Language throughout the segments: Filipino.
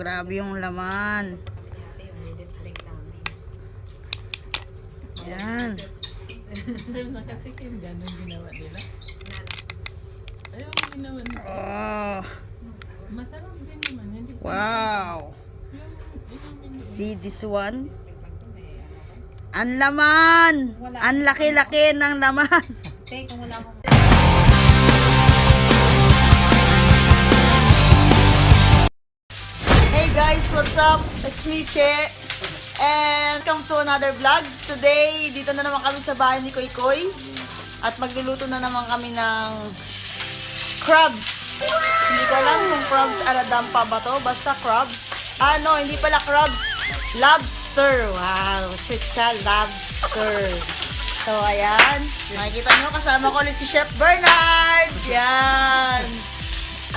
grabe yung laman. Yan. Nakatikim, ganun ginawa nila. Ayaw ginawa nila. Oh, Masarap din naman. Hindi wow. yung See this one? Ang laman! Ang laki-laki ng laman. Kung wala akong Hey guys, what's up? It's me, Che. And welcome to another vlog. Today, dito na naman kami sa bahay ni Koy Koy. At magluluto na naman kami ng crabs. Hindi ko alam kung crabs aladampa ba to. Basta crabs. Ah, no, hindi pala crabs. Lobster. Wow, chucha lobster. So, ayan. Makikita nyo, kasama ko ulit si Chef Bernard. Yan.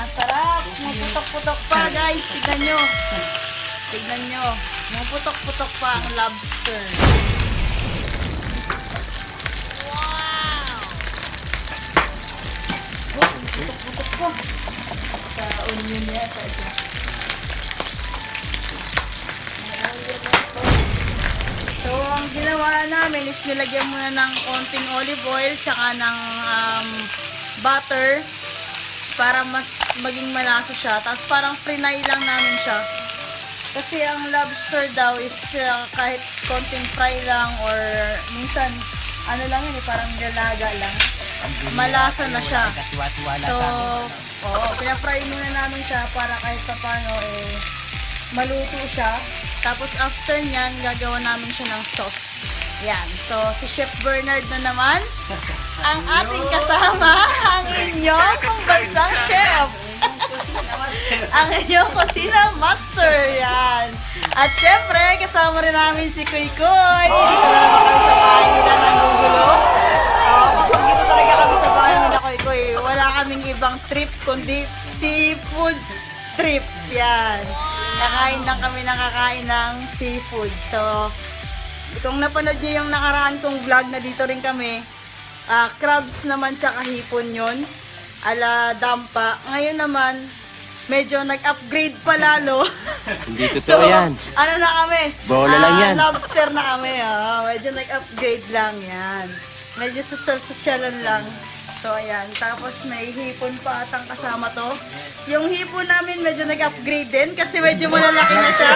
Ang sarap. Maputok-putok pa, guys. Tignan nyo. Tignan nyo. Maputok-putok pa ang lobster. Wow! Oh, putok-putok po. Sa onion niya. Sa ito. So, ang ginawa namin is nilagyan muna ng konting olive oil tsaka ng butter para mas maging malasa siya. Tapos parang frinay lang namin siya. Kasi ang lobster daw is kahit konting fry lang or minsan ano lang yun, parang nilaga lang. Malasa na siya. So, pinafry muna namin siya para kahit pa paano maluto siya. Tapos after nyan, gagawa namin siya ng sauce. Yan. So, si Chef Bernard na naman, ang ating kasama, ang inyong pambansang chef. Ang inyong kusina master. Yan. At syempre, kasama rin namin si Koy Koy. Dito na naman kami sa bahay nila ng gugulo. Kapag dito talaga kami sa bahay nila Koy Koy, wala kaming ibang trip kundi seafoods trip. Yan. Kakain lang kami nakakain ng seafood. So, kung napanood nyo yung nakaraan kong vlog na dito rin kami, crabs naman tsaka hipon yun. Ala dampa. Ngayon naman, medyo nag-upgrade pa lalo. Hindi totoo yan. Ano na kami? Bola lang yan. Lobster na kami. Medyo nag-upgrade lang yan. Medyo social-socialan lang. So, ayan. Tapos may hipon pa atang kasama to. Yung hipon namin medyo nag-upgrade din kasi medyo malalaki na siya.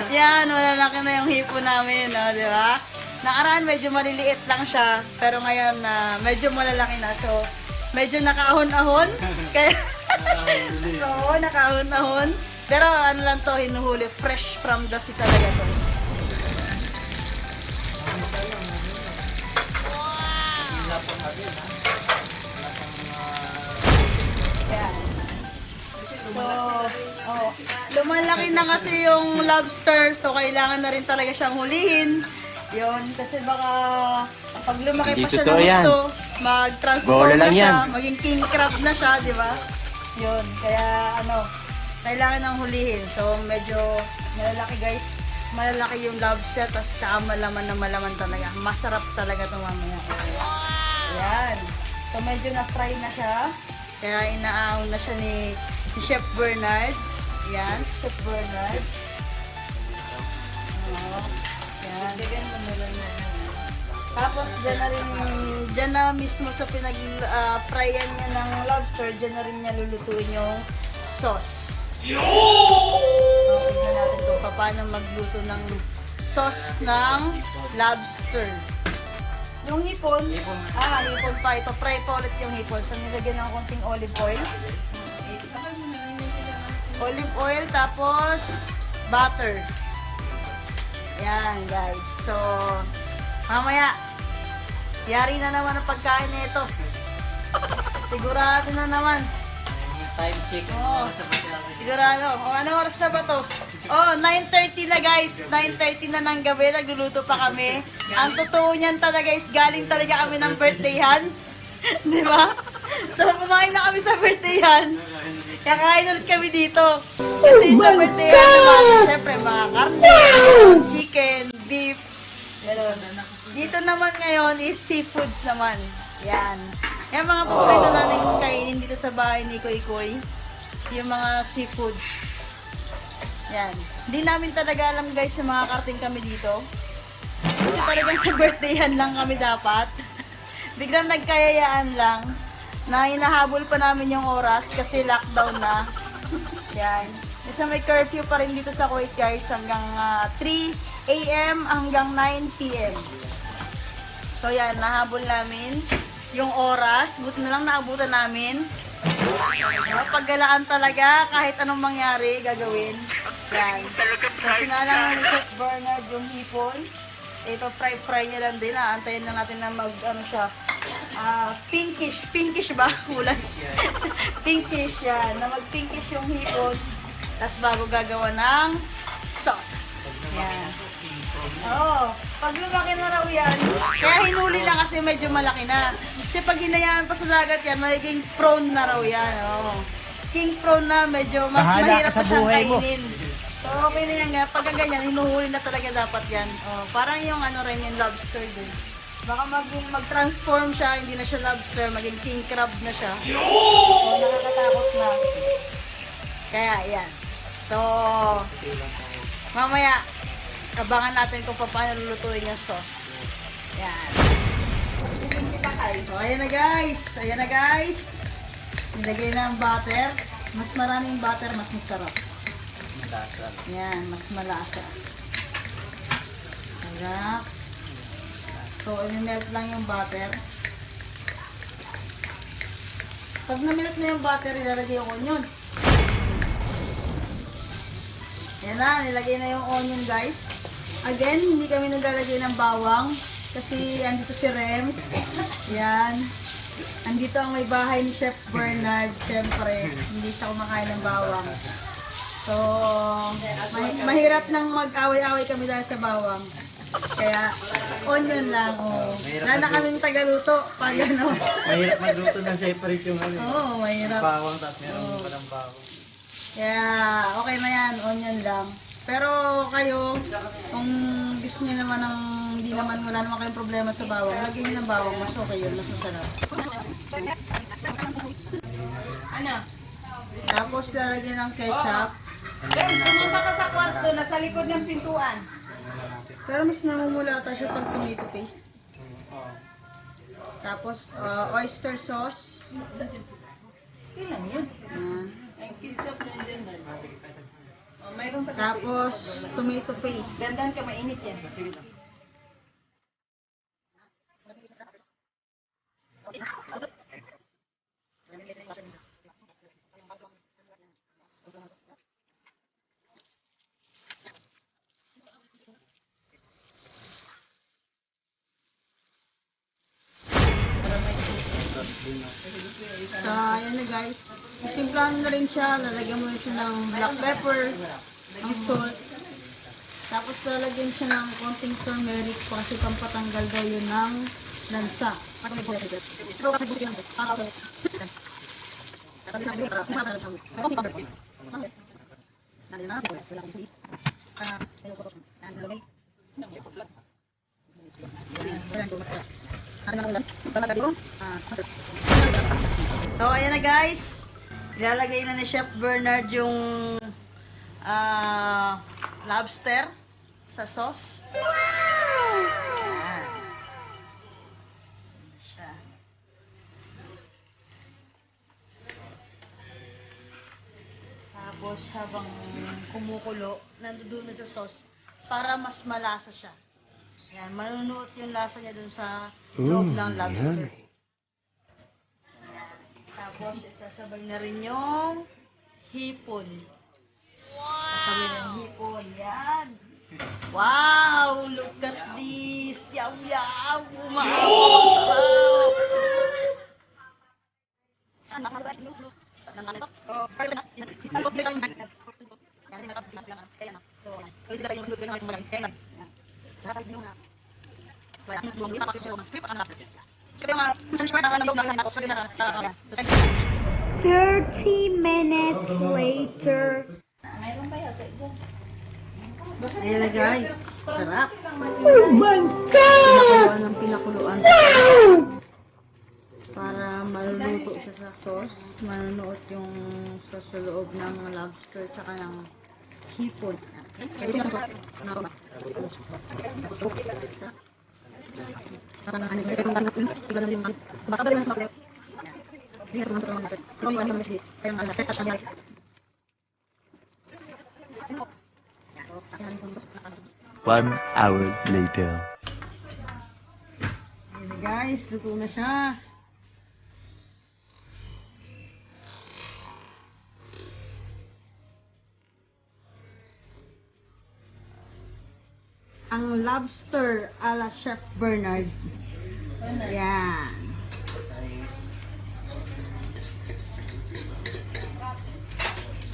Yan, malalaki na yung hipon namin. No, di ba? Nakaraan medyo maliliit lang siya. Pero ngayon medyo malalaki na. So, medyo nakaahon-ahon. Kaya, oo, nakaahon-ahon. Pero ano lang to, hinuhuli. Fresh from the sea talaga to. So, lumalaki na kasi yung lobster, so kailangan na rin talaga siyang hulihin. Yun, kasi baka pag lumaki pa siya ng gusto, mag-transform na siya, maging king crab na siya, di ba? Yun, kaya kailangan nang hulihin. So, medyo malalaki guys. Malalaki yung lobster, tas tsaka malaman na malaman talaga. Masarap talaga ito mamaya. Yan. So, medyo na-fry na siya. Kaya inaahon na siya ni Chef Bernard. Yan, Chef Bernard. Yan. Tapos, dyan na mismo sa pinag-fryan niya ng lobster, dyan na rin niya lulutuin yung sauce. So, tignan natin kung paano magluto ng sauce ng lobster. Yung hipon, hipon pa. Ipa-fry pa ulit yung hipon. So, nilagyan ng konting olive oil. Olive oil, tapos butter. Yan, guys. So, mamaya, yari na naman ang pagkain na ito. Sigurado na naman. Time check. Sigurado. Anong oras na ba to? 9:30 na guys. 9:30 na ng gabi. Nagluluto pa kami. Ang totoo niyan talaga is galing talaga kami ng birthdayhan. Di ba? So, kumain na kami sa birthdayhan. Kakain ulit kami dito. Kasi sa birthday naman, syempre mga karne, chicken, beef, gano'n. Dito naman ngayon is seafoods naman. Yan. Yan mga paborito namin kainin dito sa bahay ni Koy Koy. Yung mga seafoods. Yan. Hindi namin talaga alam guys na makakarating kami dito. Kasi talagang sa birthdayhan lang kami dapat. Biglang nagkayayaan lang na hinahabol pa namin yung oras kasi lockdown na. Yan. Kasi may curfew pa rin dito sa Kuwait guys hanggang 3 a.m. hanggang 9 p.m. So yan, nahabol namin yung oras. Buti na lang naabutan namin. Paggalaan talaga, kahit anong mangyari, gagawin. Yan. Kasi nga lang ni Chef Bernard yung hipon. Ito, fry niya lang din. Antayin lang natin na siya. Pinkish. Pinkish ba? Kulay. Pinkish yan. Na mag-pinkish yung hipon. Tapos bago gagawa ng sauce. Yan. Oo. Pag lumaki na raw yan, kaya hinuli lang kasi medyo malaki na. Kasi pag hinayaan pa sa dagat yan, magiging prawn na raw yan. Oo. King prawn na, medyo mas mahirap pa siyang kainin. So, okay na yan nga. Pag ganyan, hinuhuli na talaga dapat yan. Oh, parang yung rin, yung lobster din. Baka mag-transform siya, hindi na siya lobster, maging king crab na siya. So, nakakatakot na. Kaya, yan. So, mamaya, abangan natin kung paano lulutuin yung sauce. Yan. So, ayan na guys. Ayan na guys. Nilagay na ang butter. Mas maraming butter, mas masarap. Yan, mas malasa. Sarap. So, i-melt lang yung butter. Pag na-melt na yung butter, ilalagay yung onion. Yan na, nilagay na yung onion guys. Again, hindi kami naglalagay ng bawang. Kasi andito si Rems. Yan. Andito ang may bahay ni Chef Bernard. Siyempre, hindi siya kumakain ng bawang. So, mahirap nang mag-away-away kami dahil sa bawang. Kaya, onion lang. Oh. Wala na kaming tagaluto. Pag ano. Mahirap magluto ng separate yung Oo, mahirap. bawang tapos meron pa ng bawang. Kaya, okay na yan. Onion lang. Pero kayo, kung gusto niyo naman ng hindi naman, wala naman kayong problema sa bawang, lagyan niyo ng bawang. Mas okay yun. Mas masarap. Ano? Tapos lalagyan ng ketchup. Pumunta ka sa kwarto, nasa likod ng pintuan. Pero mas namumulata siya pag tomato paste. Tapos oyster sauce. Ilan yun? Yan. Ang ketchup na dyan. Mayroon pa. Tapos tomato paste. Dandan ka, mainit yan. So, ayan na guys. Itimplahan na rin siya. Lalagyan mo na siya ng black pepper, ng salt. Tapos lalagyan siya ng konting turmeric kasi pampatanggal daw yun ng lansa. So, ayan na guys. Ilalagay na ni Chef Bernard yung lobster sa sauce. Wow! Ayan. Siya. Tapos habang kumukulo, nandoon na sa sauce para mas malasa siya. Ayan, manunuot yung lasa niya dun sa loob ng lobster. Tapos, isasabay na rin yung hipon. Wow! Isasabay na yung hipon. Yan! Wow! Look at this! Yum, yum! Umaabot! Sarap! 30 minutes later. Ayan na guys. Sarap. Oh my God! Pinakuluan. Para maluluto siya sa sauce. Manunuot yung sauce sa loob ng lobster tsaka ng hipon. One hour later. Ayan guys, luto na siya. Ang lobster ala Chef Bernard. Yan.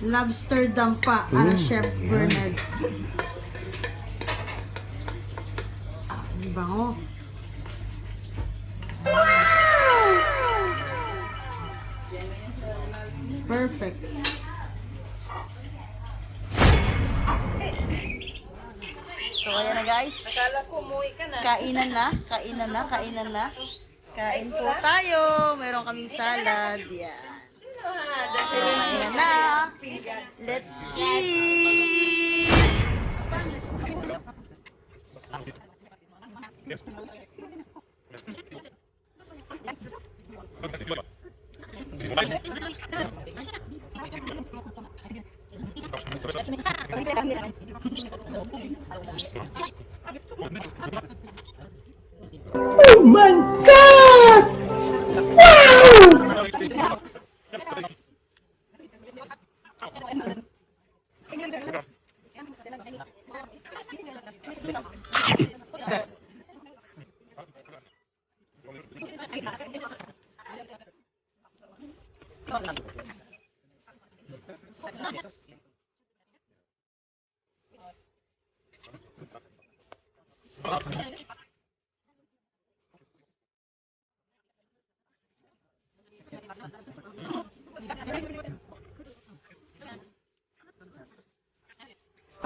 Lobster dampa ala Chef Bernard. Ang bango. Perfect. So, ayan na guys. Akala ko umuwi ka na. Kainan na. Kain po tayo. Meron kaming salad. Yan. So, ayan na. Let's eat! Oh my God!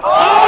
Wow!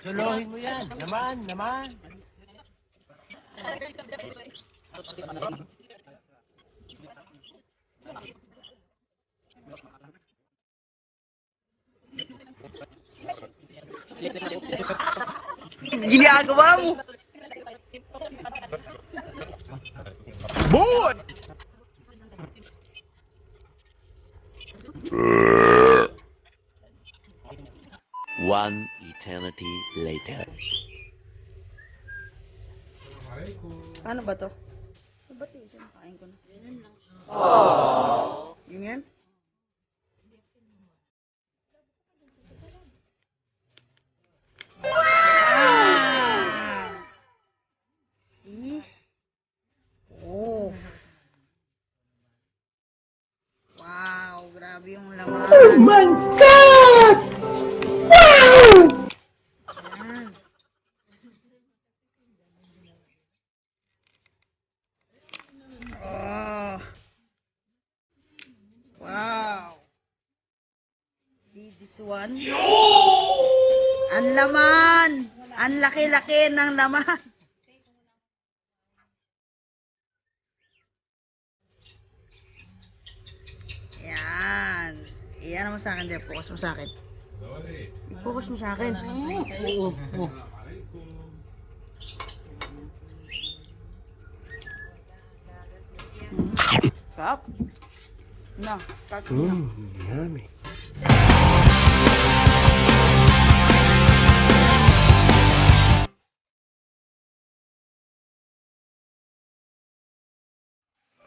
Suluhin mo yan. Naman. Ginagawa mo. Boy! One eternity later. Paano ba to? Ba't yun? Kain ko na. Aww. Ganyan? See? Oh. Wow, grabe yung laman. Oh my God! Wow! Yan. Oh. Wow. See this one? Ang laman! Ang laki-laki ng laman. Yan. Iyan mo sa akin, Jeff. Focus mo sa akin. Focus mo sa akin. Oo. Sarap. Na, start mo na. Yummy.